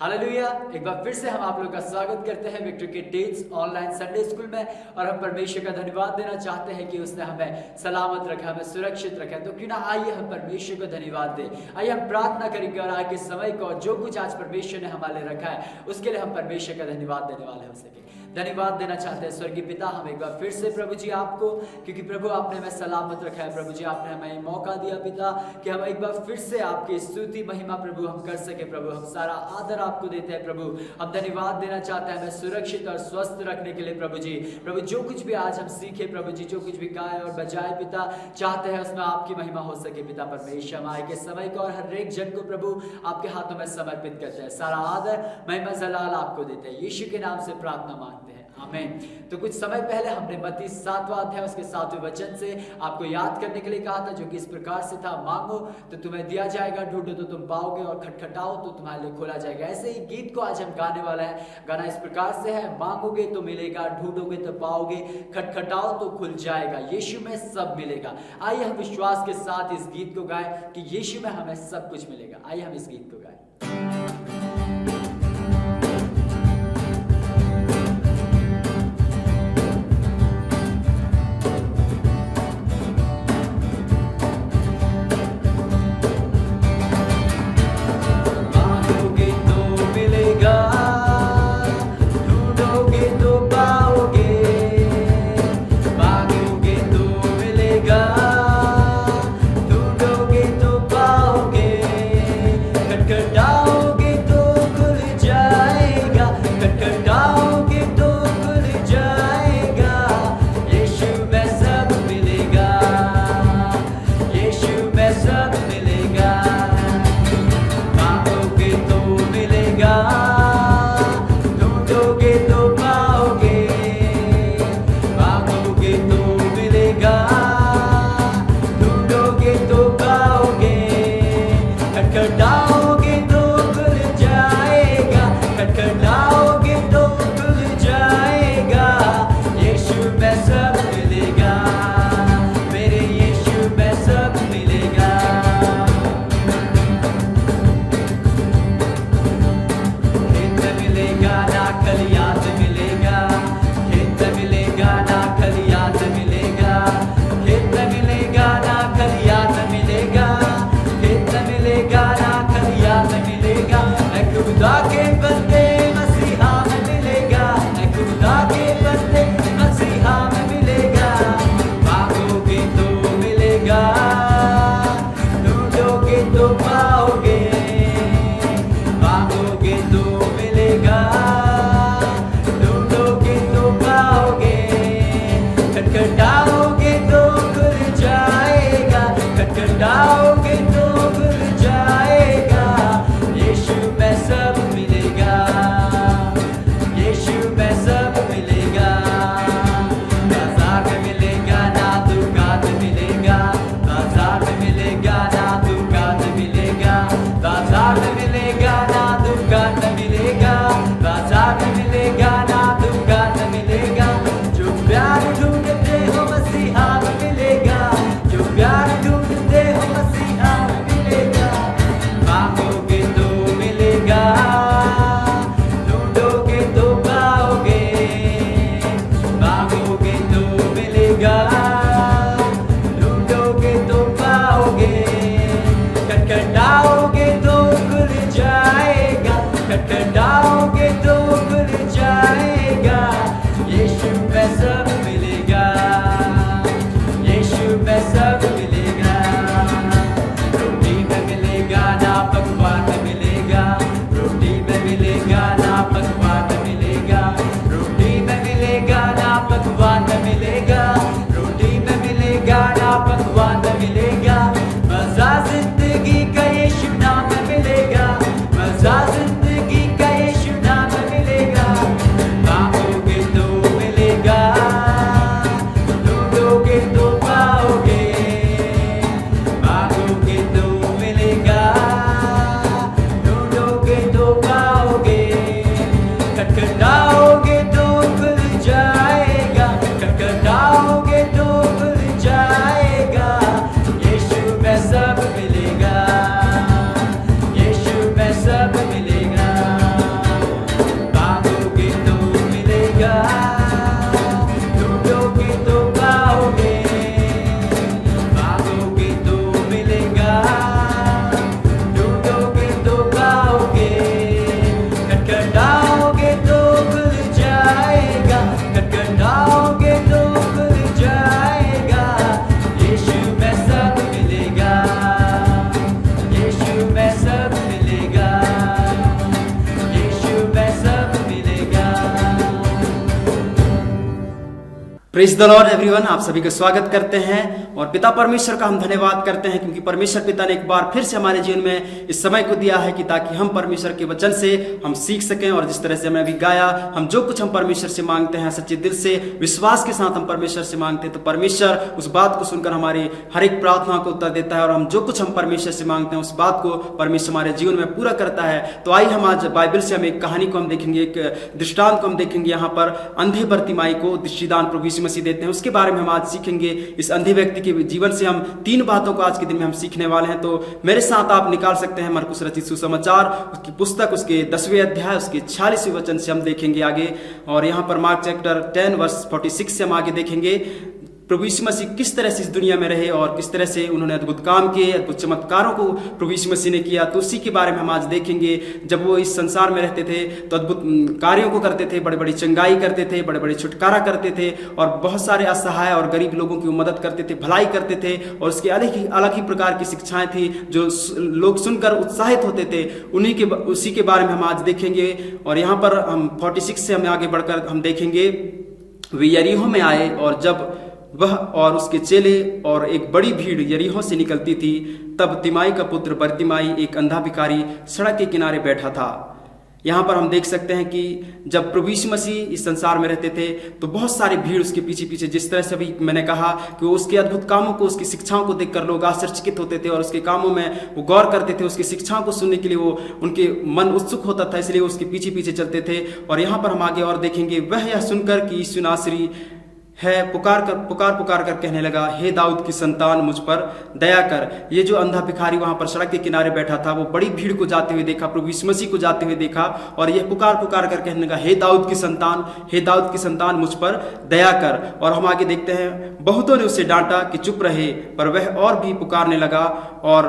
Hallelujah. एक बार फिर से हम आप लोग का स्वागत करते हैं विक्टर के टेल्स ऑनलाइन संडे स्कूल में। और हम परमेश्वर का धन्यवाद देना चाहते हैं कि उसने हमें सलामत रखा, हमें सुरक्षित रखा। तो क्यों ना आइए हम परमेश्वर को धन्यवाद दें। आइए हम प्रार्थना करेंगे और आज के समय को जो कुछ आज परमेश्वर ने हमारे लिए रखा है उसके लिए हम परमेश्वर का धन्यवाद देने वाले हो सके। धन्यवाद देना चाहते हैं स्वर्गीय पिता हम एक बार फिर से प्रभु जी आपको, क्योंकि प्रभु आपने हमें सलामत रखा है। प्रभु जी आपने हमें मौका दिया पिता कि हम एक बार फिर से आपकी स्तुति महिमा प्रभु हम कर सके। प्रभु हम सारा आदर आपको देते हैं। प्रभु हम धन्यवाद देना चाहते हैं हमें सुरक्षित और स्वस्थ रखने के लिए। प्रभु जी प्रभु जो कुछ भी आज हम सीखे, प्रभु जी जो कुछ भी गाए और बजाए पिता, चाहते हैं उसमें आपकी महिमा हो सके पिता परमेश्वर। हम आए के समय को और हर एक जन को प्रभु आपके हाथों में समर्पित करते हैं। सारा आदर महिमा जलाल आपको देते हैं। यीशु के नाम से प्रार्थना मांगते हैं, आमीन। तो कुछ समय पहले हमने मत्ती 7वां अध्याय उसके 7वें वचन से आपको याद करने के लिए कहा था, जो कि इस प्रकार से था, मांगो तो तुम्हें दिया जाएगा, ढूंढो तो तुम पाओगे और खटखटाओ तो तुम्हारे लिए खोला जाएगा। ऐसे ही गीत को आज हम गाने वाला है। गाना इस प्रकार से है, मांगोगे तो मिलेगा, ढूंढोगे तो पाओगे, खटखटाओ तो खुल जाएगा, यीशु में सब मिलेगा। आइए हम विश्वास के साथ इस गीत को गाएं कि यीशु में हमें सब कुछ मिलेगा। आइए हम इस गीत को गाएं। Down praise the Lord everyone, आप सभी का स्वागत करते हैं और पिता परमेश्वर का हम धन्यवाद करते हैं क्योंकि परमेश्वर पिता ने एक बार फिर से हमारे जीवन में इस समय को दिया है कि ताकि हम परमेश्वर के वचन से हम सीख सकें। और जिस तरह से हमने अभी गाया, हम जो कुछ हम परमेश्वर से मांगते हैं सच्चे दिल से विश्वास के साथ हम परमेश्वर से मांगते हैं तो परमेश्वर उस बात को सुनकर हमारी हर एक प्रार्थना को उत्तर देता है और हम जो कुछ हम परमेश्वर से मांगते हैं उस बात को परमेश्वर हमारे जीवन में पूरा करता है। तो आइए हम आज बाइबल से हम एक कहानी को हम देखेंगे, एक दृष्टांत को हम देखेंगे। यहाँ पर अंधे बर्तिमाई को दृष्टिदान प्रभु यीशु मसीह देते हैं, उसके बारे में हम आज सीखेंगे। इस अंधे व्यक्ति के जीवन से हम 3 बातों को आज के दिन में हम सीखने वाले हैं। तो मेरे साथ आप निकाल सकते हैं मरकुस रचित सुसमाचार उसकी पुस्तक, उसके 10वें अध्याय उसके 46वें वचन से हम देखेंगे आगे। और यहाँ पर मार्क चैप्टर 10 वर्स 46 से हम आगे देखेंगे प्रभु यीशु मसीह किस तरह से इस दुनिया में रहे और किस तरह से उन्होंने अद्भुत काम किए, अद्भुत चमत्कारों को प्रभु यीशु मसीह ने किया। तो उसी के बारे में हम आज देखेंगे। जब वो इस संसार में रहते थे तो अद्भुत कार्यों को करते थे, बड़े बड़ी चंगाई करते थे, बड़े बड़े छुटकारा करते थे और बहुत सारे असहाय और गरीब लोगों की मदद करते थे, भलाई करते थे। और उसके अलग ही प्रकार की शिक्षाएं थी जो लोग सुनकर उत्साहित होते थे। उसी के बारे में हम आज देखेंगे। और यहाँ पर हम 46 से हम आगे बढ़कर हम देखेंगे, वे यरीहो में आए और जब वह और उसके चेले और एक बड़ी भीड़ यरीहो से निकलती थी, तब तिमाई का पुत्र बर्तिमाई एक अंधा भिखारी सड़क के किनारे बैठा था। यहाँ पर हम देख सकते हैं कि जब प्रभु यीशु मसीह इस संसार में रहते थे तो बहुत सारी भीड़ उसके पीछे पीछे, जिस तरह से अभी मैंने कहा कि उसके अद्भुत कामों को, उसकी शिक्षाओं को देखकर लोग आश्चर्यचकित होते थे और उसके कामों में वो गौर करते थे। उसकी शिक्षाओं को सुनने के लिए वो उनके मन उत्सुक होता था, इसलिए उसके पीछे पीछे चलते थे। और यहाँ पर हम आगे और देखेंगे, वह यह सुनकर कि यीशु नासरी है पुकार कर कहने लगा, हे दाऊद की संतान मुझ पर दया कर। ये जो अंधा भिखारी वहां पर सड़क के किनारे बैठा था, वो बड़ी भीड़ को जाते हुए देखा, प्रभु यीशु मसीह को जाते हुए देखा और यह पुकार कर कहने लगा, हे दाऊद की संतान, हे दाऊद की संतान मुझ पर दया कर। और हम आगे देखते हैं, बहुतों ने उसे डांटा कि चुप रहे, पर वह और भी पुकारने लगा और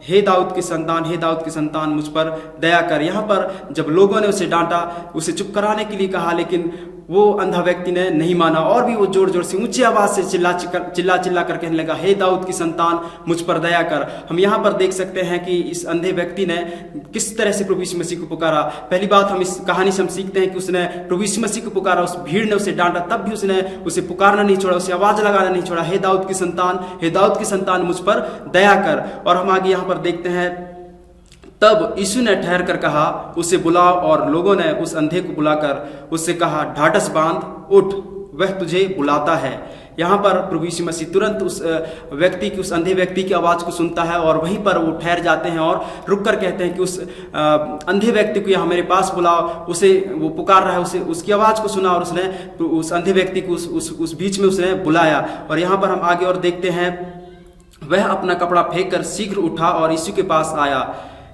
हे दाऊद की संतान, हे दाऊद की संतान मुझ पर दया कर। यहाँ पर जब लोगों ने उसे डांटा, उसे चुप कराने के लिए कहा, लेकिन वो अंधा व्यक्ति ने नहीं माना और भी वो जोर जोर से ऊंची आवाज से चिल्ला कर कहने लगा, हे दाऊद की संतान मुझ पर दया कर। हम यहाँ पर देख सकते हैं कि इस अंधे व्यक्ति ने किस तरह से प्रभु यीशु मसीह को पुकारा। पहली बात हम इस कहानी से हम सीखते हैं कि उसने प्रभु यीशु मसीह को पुकारा, उस भीड़ ने उसे डांटा, तब भी उसने उसे पुकारना नहीं छोड़ा, उसे आवाज लगाना नहीं छोड़ा, हे दाऊद की संतान, हे दाऊद की संतान मुझ पर दया कर। और हम आगे यहाँ पर देखते हैं, तब यीशु ने ठहर कर कहा, उसे बुलाओ। और लोगों ने उस अंधे को बुलाकर उससे कहा, ढाढ़स बांध, उठ, वह तुझे बुलाता है। यहाँ पर प्रभु यीशु मसीह तुरंत उस व्यक्ति की, उस अंधे व्यक्ति की आवाज़ को सुनता है और वहीं पर वो ठहर जाते हैं और रुक कर कहते हैं कि उस अंधे व्यक्ति को यहाँ मेरे पास बुलाओ। उसे वो पुकार रहा है, उसकी आवाज़ को सुना और उसने उस अंधे व्यक्ति को उस बीच में उसने बुलाया। और यहाँ पर हम आगे और देखते हैं, वह अपना कपड़ा फेंक कर शीघ्र उठा और यीशु के पास आया।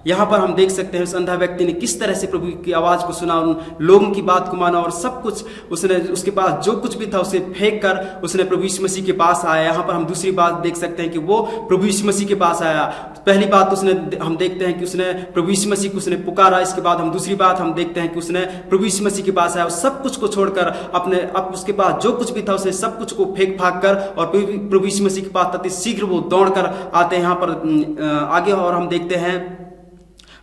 यहाँ पर हम देख सकते हैं उस अंधा व्यक्ति ने किस तरह से प्रभु की आवाज को सुना, उन लोगों की बात को माना और सब कुछ उसने, उसके पास जो कुछ भी था उसे फेंक कर उसने प्रभु यीशु मसीह के पास आया। यहाँ पर हम दूसरी बात देख सकते हैं कि वो प्रभु यीशु मसीह के पास आया। पहली बात हम देखते हैं कि उसने प्रभु यीशु मसीह को उसने पुकारा। इसके बाद हम दूसरी बात हम देखते हैं कि उसने प्रभु यीशु मसीह के पास आया, सब कुछ को छोड़कर उसके पास जो कुछ भी था उसे सब कुछ को फेंक फाक कर और प्रभु यीशु मसीह के पास अति शीघ्र वो दौड़ कर आते हैं। यहाँ पर आगे और हम देखते हैं,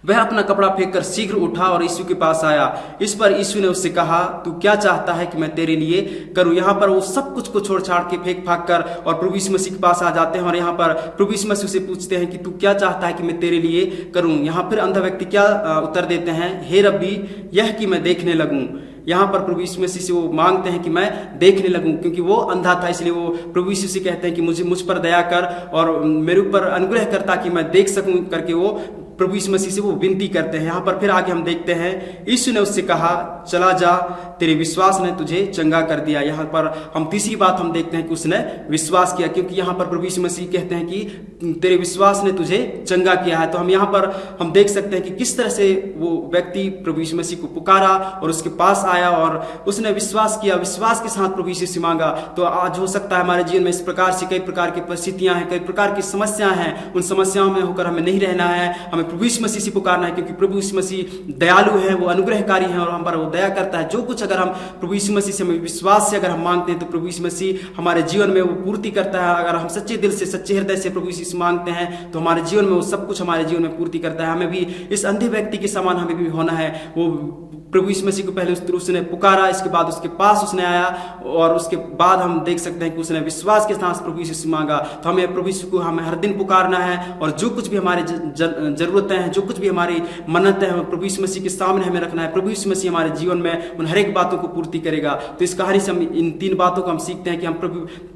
वह अपना कपड़ा फेंककर शीघ्र उठा और यीशु के पास आया। इस पर यीशु ने उससे कहा, तू क्या चाहता है कि मैं तेरे लिए करूं। यहाँ पर वो सब कुछ को छोड़ छाड़ के फेंक फाक कर और प्रभु यीशु मसीह के पास आ जाते हैं। और यहाँ पर प्रभु यीशु मसीह से पूछते हैं कि तू क्या चाहता है कि मैं तेरे लिए करूं। यहाँ फिर अंधा व्यक्ति क्या उत्तर देते हैं, हे रब्बी, यह कि मैं देखने लगूं। यहाँ पर प्रभु यीशु मसीह से वो मांगते हैं कि मैं देखने लगूं, क्योंकि वो अंधा था, इसलिए वो प्रभु यीशु से कहते हैं कि मुझ पर दया कर और मेरे ऊपर अनुग्रह कर ताकि मैं देख सकूं करके वो प्रभु यीशु मसीह से वो विनती करते हैं। यहाँ पर फिर आगे हम देखते हैं, यीशु ने उससे कहा, चला जा, तेरे विश्वास ने तुझे चंगा कर दिया। यहाँ पर हम तीसरी बात हम देखते हैं कि उसने विश्वास किया, क्योंकि यहाँ पर प्रभु यीशु मसीह कहते हैं कि तेरे विश्वास ने तुझे चंगा किया है। तो हम यहाँ पर हम देख सकते हैं कि किस तरह से वो व्यक्ति प्रभु यीशु मसीह को पुकारा और उसके पास आया और उसने विश्वास किया, विश्वास के साथ प्रभु यीशु से मांगा। तो आज हो सकता है हमारे जीवन में इस प्रकार से कई प्रकार की परिस्थितियां हैं, कई प्रकार की समस्याएं हैं। उन समस्याओं में होकर हमें नहीं रहना है, हमें प्रभु यीशु मसीह से पुकारना है, क्योंकि प्रभु यीशु मसीह दयालु है, वो अनुग्रहकारी है और हम पर वो दया करता है। जो कुछ अगर हम प्रभु यीशु मसीह से विश्वास से अगर हम मांगते हैं तो प्रभु यीशु मसीह हमारे जीवन में वो पूर्ति करता है। अगर हम सच्चे दिल से, सच्चे हृदय से प्रभु यीशु से मांगते हैं तो हमारे जीवन में वो सब कुछ हमारे जीवन में पूर्ति करता है। हमें भी इस अंधे व्यक्ति के समान हमें भी होना है। वो प्रभु यीशु मसीह को पहले उसने पुकारा, इसके बाद उसके पास उसने आया और उसके बाद हम देख सकते हैं कि उसने विश्वास के साथ प्रभु यीशु से मांगा। तो हमें प्रभु यीशु को हमें हर दिन पुकारना है और जो कुछ भी हमारी जरूरतें हैं, जो कुछ भी हमारी मन्नतें हैं, प्रभु यीशु मसीह के सामने हमें रखना है। प्रभु यीशु मसीह हमारे जीवन में उन हर एक बातों को पूर्ति करेगा। तो इस कहानी से हम इन 3 बातों को हम सीखते हैं कि हम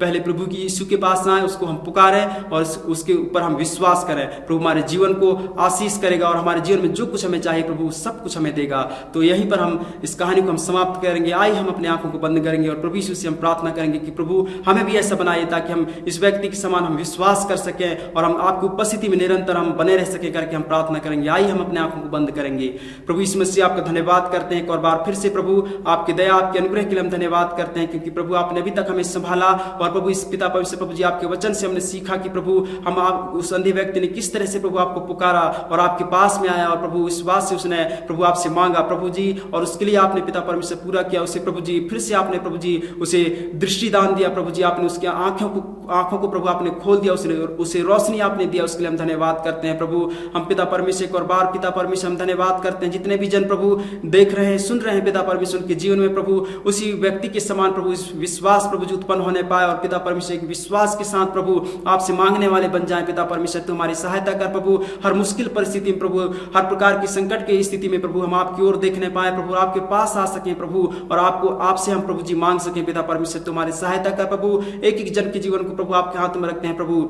पहले प्रभु की यीशु के पास आए, उसको हम पुकारें और उसके ऊपर हम विश्वास करें। प्रभु हमारे जीवन को आशीष करेगा और हमारे जीवन में जो कुछ हमें चाहिए प्रभु सब कुछ हमें देगा। तो यहीं पर हम इस कहानी को हम समाप्त करेंगे। आइए हम अपने आंखों को बंद करेंगे और प्रभु यीशु से हम प्रार्थना करेंगे कि प्रभु हमें भी ऐसा बनाइए ताकि हम इस व्यक्ति के समान हम विश्वास कर सकें और हम आपकी उपस्थिति में निरंतर हम बने रह सके करके हम प्रार्थना करेंगे। आइए हम अपने आंखों को बंद करेंगे। प्रभु यीशु मसीह आपका धन्यवाद करते हैं एक और बार फिर से प्रभु आपकी दया, आपके अनुग्रह के लिए हम धन्यवाद करते हैं क्योंकि प्रभु आपने अभी तक हमें संभाला और प्रभु इस पिता परमेश्वर प्रभु जी आपके वचन से हमने सीखा कि प्रभु हम आप उस अंधे व्यक्ति ने किस तरह से प्रभु आपको पुकारा और आपके पास में आया और प्रभु विश्वास से उसने प्रभु आपसे मांगा प्रभु जी, और उसके लिए आपने पिता परमेश्वर पूरा किया। उसे प्रभु जी फिर से आपने प्रभु जी उसे दृष्टि दान दिया प्रभु जी, आपने उसकी आंखों को प्रभु आपने खोल दिया, उसे रोशनी आपने दिया। उसके लिए हम धन्यवाद करते हैं प्रभु। हम पिता परमेश्वर को और बार पिता परमेश्वर हम धन्यवाद करते हैं जितने भी जन प्रभु देख रहे हैं सुन रहे हैं पिता परमेश्वर उनके जीवन में प्रभु उसी व्यक्ति के समान प्रभु इस विश्वास प्रभु जी उत्पन्न होने पाए और पिता परमेश्वर के विश्वास के साथ प्रभु आपसे मांगने वाले बन जाए। पिता परमेश्वर तुम्हारी सहायता कर प्रभु, हर मुश्किल परिस्थिति में प्रभु, हर प्रकार की संकट की स्थिति में प्रभु हम आपकी ओर देखने पाए प्रभु, आपके पास आ सके प्रभु और आपसे हम प्रभु जी मांग सके। पिता परमेश्वर तुम्हारी सहायता कर प्रभु। एक एक जन के जीवन को प्रभु आपके हाथ में रखते हैं प्रभु,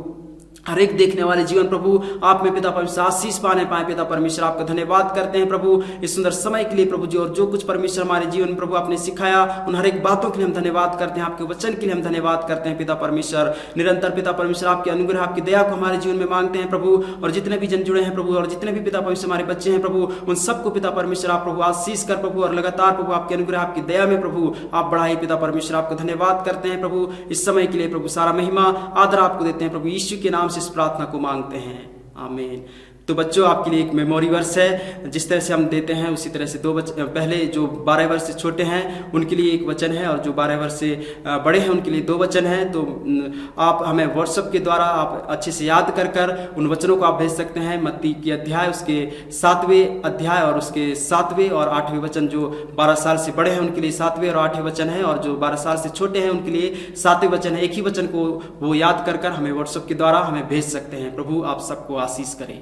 हर एक देखने वाले जीवन प्रभु आप में पिता परमेश्वर आशीष पाने पाए। पिता परमेश्वर आपका धन्यवाद करते हैं प्रभु इस सुंदर समय के लिए प्रभु जी, और जो कुछ परमेश्वर हमारे जीवन में प्रभु आपने सिखाया उन हर एक बातों के लिए हम धन्यवाद करते हैं। आपके वचन के लिए हम धन्यवाद करते हैं पिता परमेश्वर। निरंतर पिता परमेश्वर आपके अनुग्रह आपकी दया को हमारे जीवन में मांगते हैं प्रभु, और जितने भी जन जुड़े हैं प्रभु और जितने भी पिता परमेश्वर हमारे बच्चे हैं प्रभु उन सबको पिता परमेश्वर आप प्रभु आशीष कर प्रभु, और लगातार प्रभु आपके अनुग्रह आपकी दया में प्रभु आप बढ़ाइए। पिता परमेश्वर आपका धन्यवाद करते हैं प्रभु इस समय के लिए प्रभु, सारा महिमा आदर आपको देते हैं प्रभु, यीशु के नाम से इस प्रार्थना को मांगते हैं, आमीन। तो बच्चों आपके लिए एक मेमोरी वर्स है, जिस तरह से हम देते हैं उसी तरह से पहले जो 12 वर्ष से छोटे हैं उनके लिए एक वचन है और जो 12 वर्ष से बड़े हैं उनके लिए 2 वचन हैं। तो आप हमें व्हाट्सएप के द्वारा आप अच्छे से याद कर उन वचनों को आप भेज सकते हैं। मत्ती की अध्याय उसके 7वें अध्याय और उसके 7वें और 8वें वचन, जो 12 साल से बड़े हैं उनके लिए 7वें और 8वें वचन है, और जो 12 साल से छोटे हैं उनके लिए 7वें वचन है। एक ही वचन को वो याद कर हमें व्हाट्सएप के द्वारा हमें भेज सकते हैं। प्रभु आप सबको आशीष करें।